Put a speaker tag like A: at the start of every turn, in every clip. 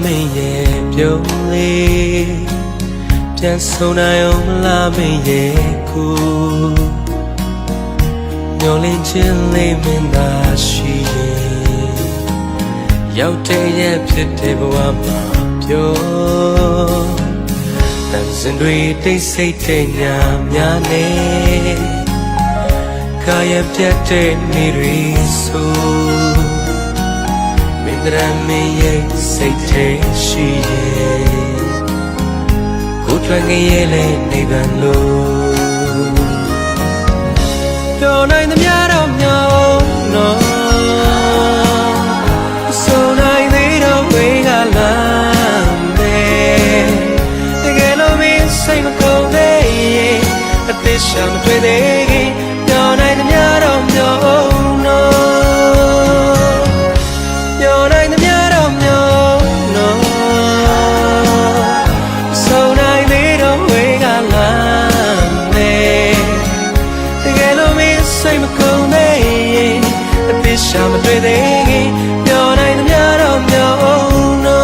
A: မေရဲ့ပြုံးလေးပြန်ဆုံးနိုင်အောင်မလားမေရဲ့ကိုမျောလင်းခြင်းလေးမင်းသာရှိရင်ရောက်တဲ့ရဲ့ဖြစ်တဲ့ဘဝမှာပြောတန်စင်တွေတိတ်ဆိတ်တဲ့ညများနဲ့ကာယပြတ်တဲ့နေရီဆိုမင်းတို့မင်းရဲ့စိတ်ထဲရှိရဲ့ကိုထွန်းရဲ့လေနေဗန်လို့ပြောနိုင်သမျှတော့မြောင်းနော်ဆိုနိုင်သေးတော့ဝေးကလာမယ်တကယ်လို့မင်းစိတ်မကုန်သေးရင်အသက်ရှာမတွေ့သေးခင်ပြောနိုင်သမျှတော့မြောင်းနော်ပြောနိုင်သမျှတော့မြောင်းနော်ဆိုနိုင်သေးတော့ဝေးကလာမယ်တကယ်လို့မင်းစိတ်မကုန်သေးရင်အသက်ရှာမတွေ့သေးခင်ပြောနိုင်သမျှတော့မြောင်းနော်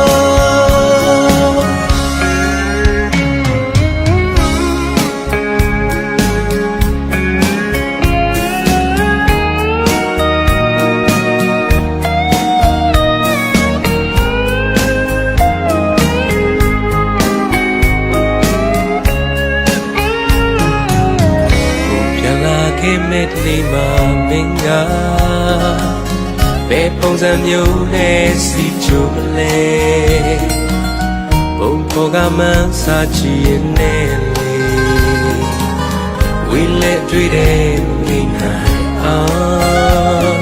A: ခင်မဲ့ဒီမှာမင်းကဘယ်ပုံစံမျိုးနဲ့စီချိုမလဲဘုံပေါ်ကမှန်းစာချီရင်နဲ့လေဝီလက်တွေ့တဲ့မိနိုင်အောင်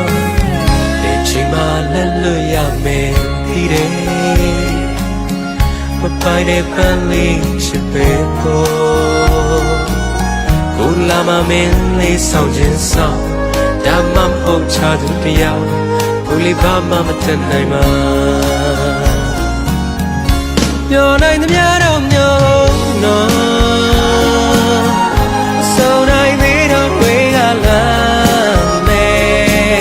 A: ဒီချိန်မှလက်လွတ်ရမယ်ဒီတဲ့မပိုင်တဲ့ပန်းလေးချစ်ပဲပေါ်ကိုလာမမင်းလေးဆောင်ခြင်းဆောင်ဒါမှမဟုတ်ချသူတရားကိုလေးဘာမှမတတ်နိုင်မှာပြောနိုင်သမျှတော့မြောင်းနော်ဆိုနိုင်သေးတော့ဝေးကလာမယ်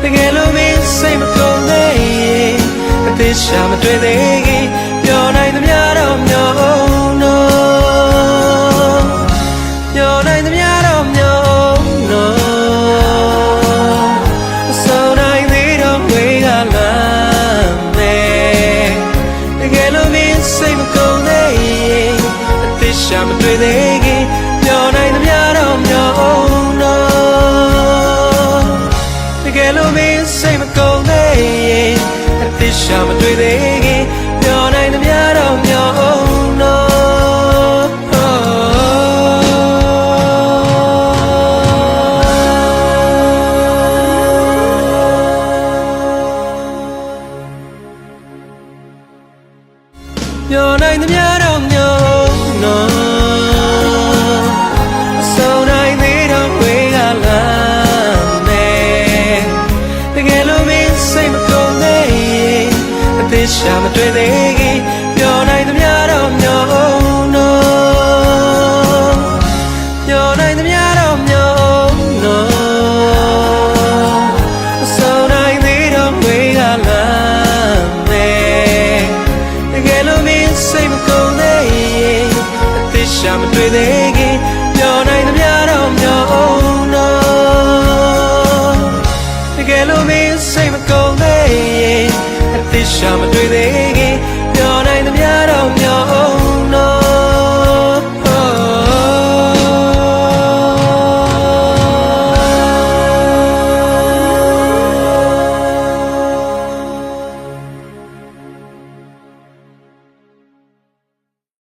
A: တကယ်လို့မင်းစိတ်မကုန်သေးရင်အသက်ရှာမတွေ့သေးခင်ပြောနိုင်သမျှတော့မြောင်းနော်ပြောနိုင်သမျှတော့မြောင်းနော်ဆိုနိုင်သေးတော့ဝေးကလာမယ်တကယ်လို့မင်းစိတ်မကုန်သေးရင်အသက်ရှာမတွေ့သေးခင်ပြောနိုင်သမျှတော့မြောင်းနော်တကယ်လို့မင်းစိတ်မကုန်သေးရင်အသက်ရှာမတွေ့သေးခင်ပြောနိုင်သမျှတော့မြောင်းနော်ပြောနိုင်သမျှတော့မြောင်းနော်ဆိုနိုင်သေးတော့ဝေးကလာမယ်တကယ်လို့မင်းစိတ်မကုန်သေးရင်အသက်ရှာမတွေ့သေးခင်ပြောနိုင်သမျှတော့မြောင်းနော်ပြောနိုင်သမျှတော့မြောင်းနော်ဆိုနိုင်သေးတော့ဝေးကလာမယ်တကယ်လို့မင်းစိတ်မကုန်သေးရင်အသက်ရှာမတွေ့သေးခင်ပြောနိုင်သမျှတော့မြောင်းနော်တကယ်လို့မင်းစိတ်မကုန်သေးရင်အသက်ရှာမတွေ့သေးခင်ပြောနိုင်သမျှတော့မြောင်း